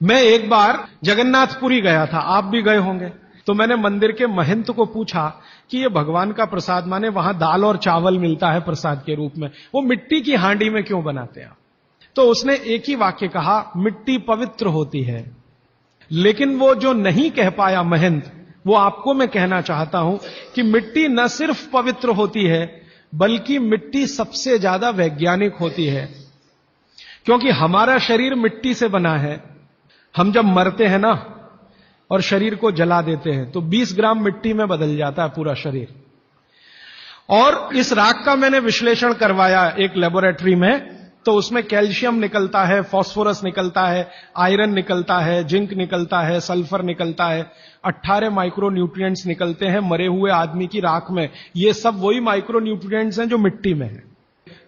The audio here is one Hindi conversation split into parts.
मैं एक बार जगन्नाथपुरी गया था, आप भी गए होंगे। तो मैंने मंदिर के महंत को पूछा कि ये भगवान का प्रसाद, माने वहां दाल और चावल मिलता है प्रसाद के रूप में, वो मिट्टी की हांडी में क्यों बनाते हैं? तो उसने एक ही वाक्य कहा, मिट्टी पवित्र होती है। लेकिन वो जो नहीं कह पाया महंत, वो आपको मैं कहना चाहता हूं कि मिट्टी न सिर्फ पवित्र होती है, बल्कि मिट्टी सबसे ज्यादा वैज्ञानिक होती है। क्योंकि हमारा शरीर मिट्टी से बना है। हम जब मरते हैं ना और शरीर को जला देते हैं तो 20 ग्राम मिट्टी में बदल जाता है पूरा शरीर। और इस राख का मैंने विश्लेषण करवाया एक लेबोरेटरी में, तो उसमें कैल्शियम निकलता है, फास्फोरस निकलता है, आयरन निकलता है, जिंक निकलता है, सल्फर निकलता है, 18 माइक्रो न्यूट्रिएंट्स निकलते हैं मरे हुए आदमी की राख में। ये सब वही माइक्रो न्यूट्रिएंट्स हैं जो मिट्टी में है।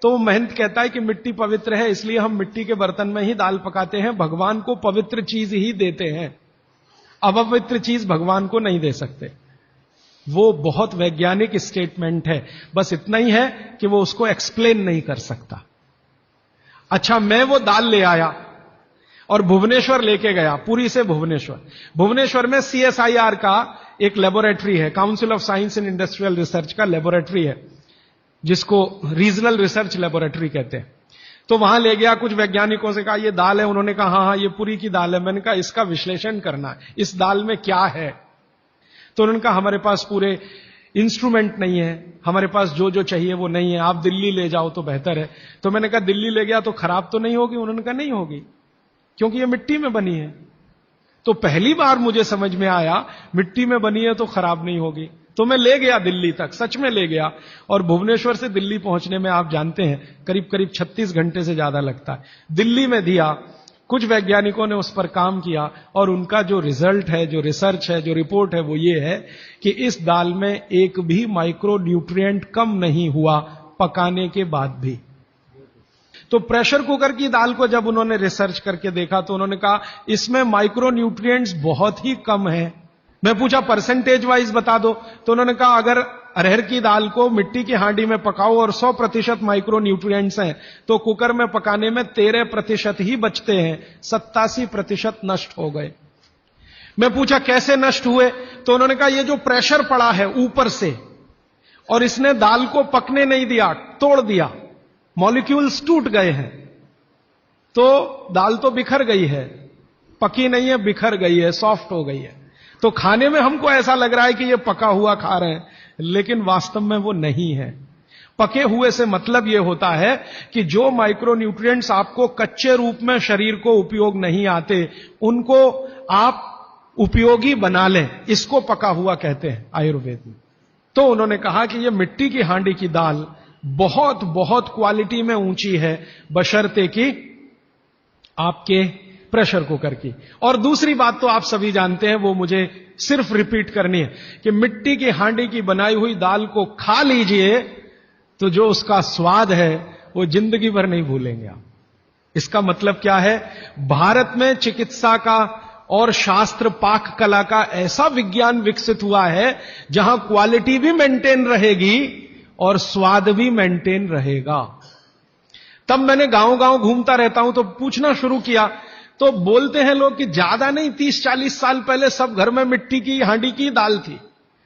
तो महंत कहता है कि मिट्टी पवित्र है, इसलिए हम मिट्टी के बर्तन में ही दाल पकाते हैं, भगवान को पवित्र चीज ही देते हैं, अपवित्र चीज भगवान को नहीं दे सकते। वो बहुत वैज्ञानिक स्टेटमेंट है, बस इतना ही है कि वो उसको एक्सप्लेन नहीं कर सकता। अच्छा, मैं वो दाल ले आया और भुवनेश्वर लेके गया, पुरी से भुवनेश्वर। भुवनेश्वर में CSIR का एक लेबोरेटरी है, council of science and industrial research का लेबोरेटरी है, जिसको रीजनल रिसर्च लेबोरेटरी कहते हैं। तो वहां ले गया, कुछ वैज्ञानिकों से कहा ये दाल है, उन्होंने कहा हाँ ये पुरी की दाल है। मैंने कहा इसका विश्लेषण करना है, इस दाल में क्या है? तो उन्होंने कहा हमारे पास पूरे इंस्ट्रूमेंट नहीं है, हमारे पास जो जो चाहिए वो नहीं है, आप दिल्ली ले जाओ तो बेहतर है। तो मैंने कहा दिल्ली ले गया तो खराब तो नहीं होगी? उन्होंने कहा नहीं होगी, क्योंकि ये मिट्टी में बनी है। तो पहली बार मुझे समझ में आया मिट्टी में बनी है तो खराब नहीं होगी। तो मैं ले गया दिल्ली तक, सच में ले गया। और भुवनेश्वर से दिल्ली पहुंचने में आप जानते हैं करीब करीब 36 घंटे से ज्यादा लगता है। दिल्ली में दिया, कुछ वैज्ञानिकों ने उस पर काम किया और उनका जो रिजल्ट है, जो रिसर्च है, जो रिपोर्ट है, वो ये है कि इस दाल में एक भी माइक्रो न्यूट्रिएंट कम नहीं हुआ पकाने के बाद भी। तो प्रेशर कुकर की दाल को जब उन्होंने रिसर्च करके देखा तो उन्होंने कहा इसमें माइक्रो न्यूट्रिएंट्स बहुत ही कम है। मैं पूछा परसेंटेज वाइज बता दो, तो उन्होंने कहा अगर अरहर की दाल को मिट्टी की हांडी में पकाओ और 100% माइक्रो न्यूट्रिएंट्स हैं, तो कुकर में पकाने में 13% ही बचते हैं, 87% नष्ट हो गए। मैं पूछा कैसे नष्ट हुए? तो उन्होंने कहा ये जो प्रेशर पड़ा है ऊपर से और इसने दाल को पकने नहीं दिया, तोड़ दिया, मॉलिक्यूल्स टूट गए हैं, तो दाल तो बिखर गई है, पकी नहीं है, बिखर गई है, सॉफ्ट हो गई है। तो खाने में हमको ऐसा लग रहा है कि ये पका हुआ खा रहे हैं, लेकिन वास्तव में वो नहीं है। पके हुए से मतलब यह होता है कि जो माइक्रो न्यूट्रिएंट्स आपको कच्चे रूप में शरीर को उपयोग नहीं आते, उनको आप उपयोगी बना लें, इसको पका हुआ कहते हैं आयुर्वेद में। तो उन्होंने कहा कि यह मिट्टी की हांडी की दाल बहुत बहुत क्वालिटी में ऊंची है, बशर्ते कि आपके प्रेशर कुकर की। और दूसरी बात तो आप सभी जानते हैं, वो मुझे सिर्फ रिपीट करनी है कि मिट्टी की हांडी की बनाई हुई दाल को खा लीजिए तो जो उसका स्वाद है वो जिंदगी भर नहीं भूलेंगे आप। इसका मतलब क्या है? भारत में चिकित्सा का और शास्त्र पाक कला का ऐसा विज्ञान विकसित हुआ है जहां क्वालिटी भी मेंटेन रहेगी और स्वाद भी मेंटेन रहेगा। तब मैंने गांव गांव घूमता रहता हूं तो पूछना शुरू किया, तो बोलते हैं लोग कि ज्यादा नहीं 30-40 साल पहले सब घर में मिट्टी की हांडी की दाल थी।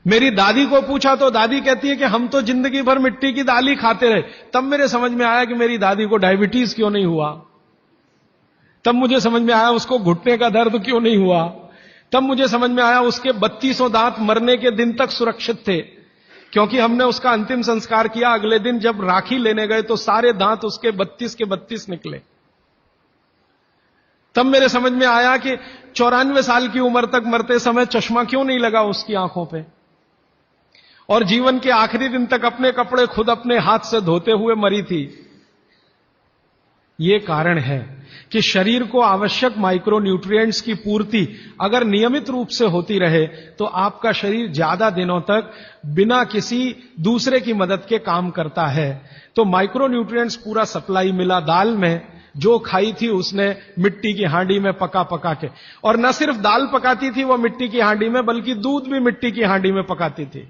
मेरी दादी को पूछा तो दादी कहती है कि हम तो जिंदगी भर मिट्टी की दाल ही खाते रहे। तब मेरे समझ में आया कि मेरी दादी को डायबिटीज क्यों नहीं हुआ, तब मुझे समझ में आया उसको घुटने का दर्द क्यों नहीं हुआ, तब मुझे समझ में आया उसके 3200 दांत मरने के दिन तक सुरक्षित थे, क्योंकि हमने उसका अंतिम संस्कार किया। अगले दिन जब राखी लेने गए तो सारे दांत उसके 32 के 32 निकले। तब मेरे समझ में आया कि 94 साल की उम्र तक मरते समय चश्मा क्यों नहीं लगा उसकी आंखों पे, और जीवन के आखिरी दिन तक अपने कपड़े खुद अपने हाथ से धोते हुए मरी थी। यह कारण है कि शरीर को आवश्यक माइक्रो न्यूट्रिएंट्स की पूर्ति अगर नियमित रूप से होती रहे तो आपका शरीर ज्यादा दिनों तक बिना किसी दूसरे की मदद के काम करता है। तो माइक्रो न्यूट्रिएंट्स पूरा सप्लाई मिला दाल में, जो खाई थी उसने मिट्टी की हांडी में पका पका के। और न सिर्फ दाल पकाती थी वो मिट्टी की हांडी में, बल्कि दूध भी मिट्टी की हांडी में पकाती थी।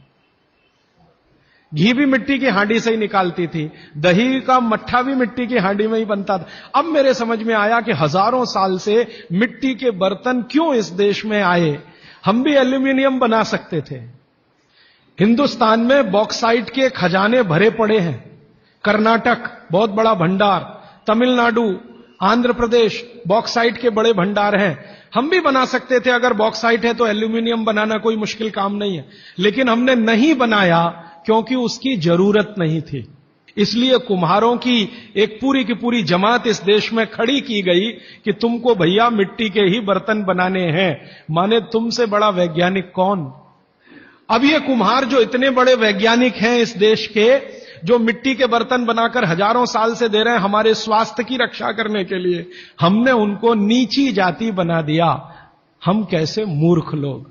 घी भी मिट्टी की हांडी से ही निकालती थी, दही का मट्ठा भी मिट्टी की हांडी में ही बनता था। अब मेरे समझ में आया कि हजारों साल से मिट्टी के बर्तन क्यों इस देश में आए। हम भी एल्यूमिनियम बना सकते थे। हिंदुस्तान में बॉक्साइट के खजाने भरे पड़े हैं। कर्नाटक बहुत बड़ा भंडार, तमिलनाडु, आंध्र प्रदेश बॉक्साइट के बड़े भंडार हैं। हम भी बना सकते थे, अगर बॉक्साइट है तो एल्यूमिनियम बनाना कोई मुश्किल काम नहीं है, लेकिन हमने नहीं बनाया क्योंकि उसकी जरूरत नहीं थी। इसलिए कुम्हारों की एक पूरी की पूरी जमात इस देश में खड़ी की गई कि तुमको भैया मिट्टी के ही बर्तन बनाने हैं। माने तुमसे बड़ा वैज्ञानिक कौन। अब ये कुम्हार जो इतने बड़े वैज्ञानिक हैं इस देश के, जो मिट्टी के बर्तन बनाकर हजारों साल से दे रहे हैं हमारे स्वास्थ्य की रक्षा करने के लिए, हमने उनको नीची जाति बना दिया। हम कैसे मूर्ख लोग,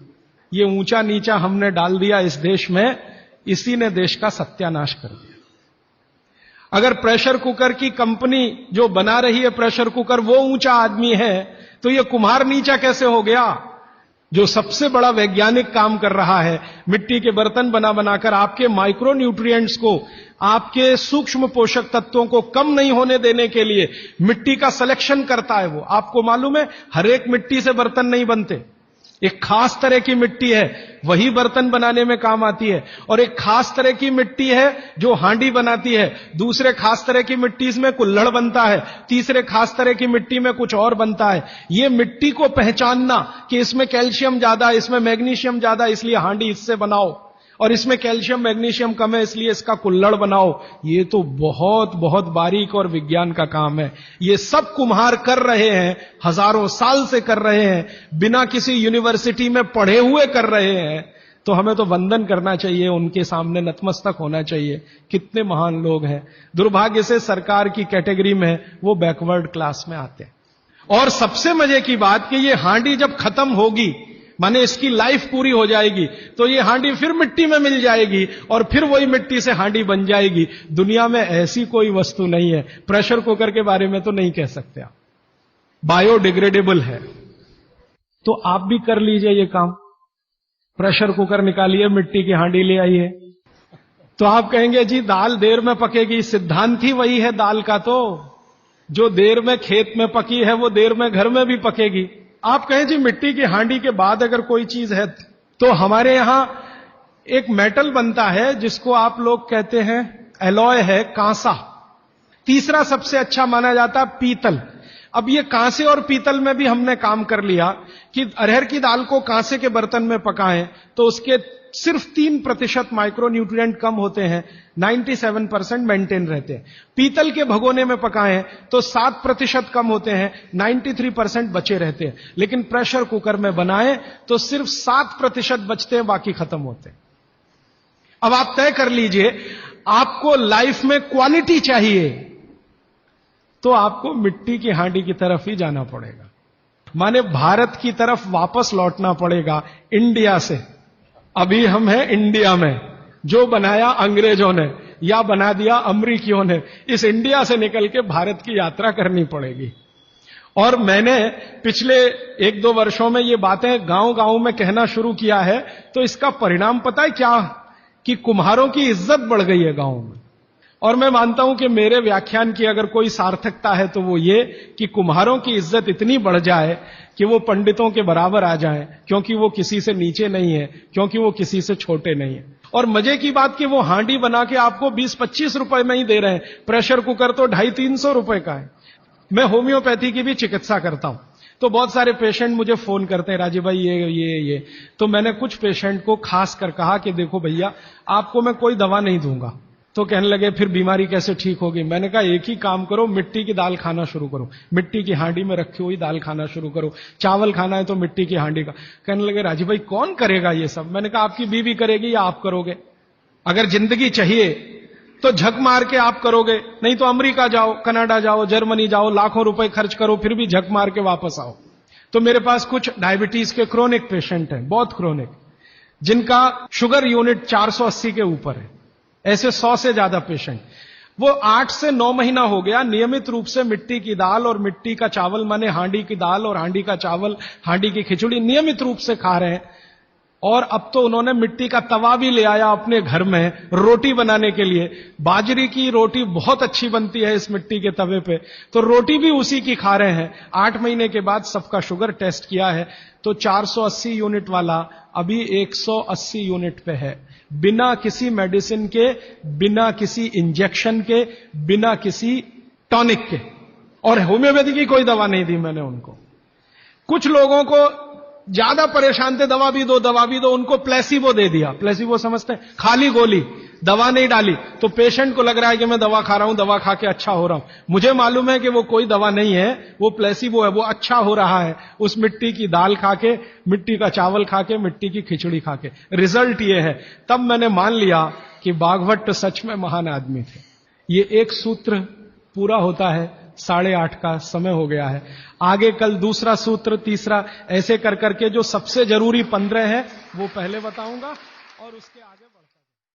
ये ऊंचा नीचा हमने डाल दिया इस देश में, इसी ने देश का सत्यानाश कर दिया। अगर प्रेशर कुकर की कंपनी जो बना रही है प्रेशर कुकर वो ऊंचा आदमी है, तो ये कुम्हार नीचा कैसे हो गया। जो सबसे बड़ा वैज्ञानिक काम कर रहा है, मिट्टी के बर्तन बना बनाकर आपके माइक्रो न्यूट्रिएंट्स को, आपके सूक्ष्म पोषक तत्वों को कम नहीं होने देने के लिए मिट्टी का सिलेक्शन करता है। वो आपको मालूम है, हर एक मिट्टी से बर्तन नहीं बनते। एक खास तरह की मिट्टी है वही बर्तन बनाने में काम आती है, और एक खास तरह की मिट्टी है जो हांडी बनाती है, दूसरे खास तरह की मिट्टी में कुल्हड़ बनता है, तीसरे खास तरह की मिट्टी में कुछ और बनता है। ये मिट्टी को पहचानना कि इसमें कैल्शियम ज्यादा, इसमें मैग्नीशियम ज्यादा, इसलिए हांडी इससे बनाओ, और इसमें कैल्शियम मैग्नीशियम कम है इसलिए इसका कुल्हड़ बनाओ, ये तो बहुत बहुत बारीक और विज्ञान का काम है। ये सब कुम्हार कर रहे हैं, हजारों साल से कर रहे हैं, बिना किसी यूनिवर्सिटी में पढ़े हुए कर रहे हैं। तो हमें तो वंदन करना चाहिए, उनके सामने नतमस्तक होना चाहिए। कितने महान लोग हैं। दुर्भाग्य से सरकार की कैटेगरी में वो बैकवर्ड क्लास में आते हैं। और सबसे मजे की बात कि ये हांडी जब खत्म होगी, माने इसकी लाइफ पूरी हो जाएगी, तो ये हांडी फिर मिट्टी में मिल जाएगी और फिर वही मिट्टी से हांडी बन जाएगी। दुनिया में ऐसी कोई वस्तु नहीं है। प्रेशर कुकर के बारे में तो नहीं कह सकते आप, बायोडिग्रेडेबल है। तो आप भी कर लीजिए ये काम, प्रेशर कुकर निकालिए, मिट्टी की हांडी ले आइए। तो आप कहेंगे जी दाल देर में पकेगी, सिद्धांत ही वही है दाल का, तो जो देर में खेत में पकी है वो देर में घर में भी पकेगी। आप कहें जी मिट्टी की हांडी के बाद अगर कोई चीज है, तो हमारे यहां एक मेटल बनता है जिसको आप लोग कहते हैं एलॉय है, कांसा। तीसरा सबसे अच्छा माना जाता है पीतल। अब ये कांसे और पीतल में भी हमने काम कर लिया कि अरहर की दाल को कांसे के बर्तन में पकाएं तो उसके सिर्फ 3% माइक्रो न्यूट्रिएंट कम होते हैं, 97% मेंटेन रहते हैं। पीतल के भगोने में पकाएं तो 7% कम होते हैं, 93% बचे रहते हैं। लेकिन प्रेशर कुकर में बनाएं तो सिर्फ 7% बचते हैं, बाकी खत्म होते हैं। अब आप तय कर लीजिए, आपको लाइफ में क्वालिटी चाहिए तो आपको मिट्टी की हांडी की तरफ ही जाना पड़ेगा, माने भारत की तरफ वापस लौटना पड़ेगा, इंडिया से। अभी हम हैं इंडिया में, जो बनाया अंग्रेजों ने या बना दिया अमरीकियों ने, इस इंडिया से निकल के भारत की यात्रा करनी पड़ेगी। और मैंने पिछले 1-2 वर्षों में ये बातें गांव गांव में कहना शुरू किया है, तो इसका परिणाम पता है क्या, कि कुम्हारों की इज्जत बढ़ गई है गांव में। और मैं मानता हूं कि मेरे व्याख्यान की अगर कोई सार्थकता है तो वो ये कि कुम्हारों की इज्जत इतनी बढ़ जाए कि वो पंडितों के बराबर आ जाएं, क्योंकि वो किसी से नीचे नहीं है, क्योंकि वो किसी से छोटे नहीं है। और मजे की बात कि वो हांडी बना के आपको 20-25 रुपए में ही दे रहे हैं, प्रेशर कुकर तो 250-300 रुपए का है। मैं होम्योपैथी की भी चिकित्सा करता हूं, तो बहुत सारे पेशेंट मुझे फोन करते हैं, राजीव भाई ये। तो मैंने कुछ पेशेंट को खास कर कहा कि देखो भैया, आपको मैं कोई दवा नहीं दूंगा। तो कहने लगे फिर बीमारी कैसे ठीक होगी। मैंने कहा एक ही काम करो, मिट्टी की दाल खाना शुरू करो, मिट्टी की हांडी में रखी हुई दाल खाना शुरू करो। चावल खाना है तो मिट्टी की हांडी का। कहने लगे राजीव भाई कौन करेगा ये सब। मैंने कहा आपकी बीवी करेगी या आप करोगे। अगर जिंदगी चाहिए तो झक मार के आप करोगे, नहीं तो अमेरिका जाओ, कनाडा जाओ, जर्मनी जाओ, लाखों रुपए खर्च करो, फिर भी झक मार के वापस आओ। तो मेरे पास कुछ डायबिटीज के क्रोनिक पेशेंट हैं, बहुत क्रोनिक, जिनका शुगर यूनिट 480 के ऊपर है। ऐसे 100 से ज्यादा पेशेंट, वो 8 से 9 महीना हो गया नियमित रूप से मिट्टी की दाल और मिट्टी का चावल, माने हांडी की दाल और हांडी का चावल, हांडी की खिचड़ी नियमित रूप से खा रहे हैं। और अब तो उन्होंने मिट्टी का तवा भी ले आया अपने घर में रोटी बनाने के लिए। बाजरे की रोटी बहुत अच्छी बनती है इस मिट्टी के तवे पे, तो रोटी भी उसी की खा रहे हैं। 8 महीने के बाद सबका शुगर टेस्ट किया है तो 480 यूनिट वाला अभी 180 यूनिट पे है, बिना किसी मेडिसिन के, बिना किसी इंजेक्शन के, बिना किसी टॉनिक के। और होम्योपैथी की कोई दवा नहीं दी मैंने उनको। कुछ लोगों को ज्यादा परेशान थे, दवा भी दो, उनको प्लेसिबो दे दिया। प्लेसिबो समझते हैं? खाली गोली, दवा नहीं डाली, तो पेशेंट को लग रहा है कि मैं दवा खा रहा हूं, दवा खा के अच्छा हो रहा हूं। मुझे मालूम है कि वो कोई दवा नहीं है, वो प्लेसिबो है, वो अच्छा हो रहा है उस मिट्टी की दाल खा के, मिट्टी का चावल खा के, मिट्टी की खिचड़ी खा के। रिजल्ट ये है। तब मैंने मान लिया कि बागभट्ट सच में महान आदमी थे। ये एक सूत्र पूरा होता है, 8:30 का समय हो गया है। आगे कल दूसरा सूत्र, तीसरा, ऐसे कर करके जो सबसे जरूरी 15 है वो पहले बताऊंगा और उसके आगे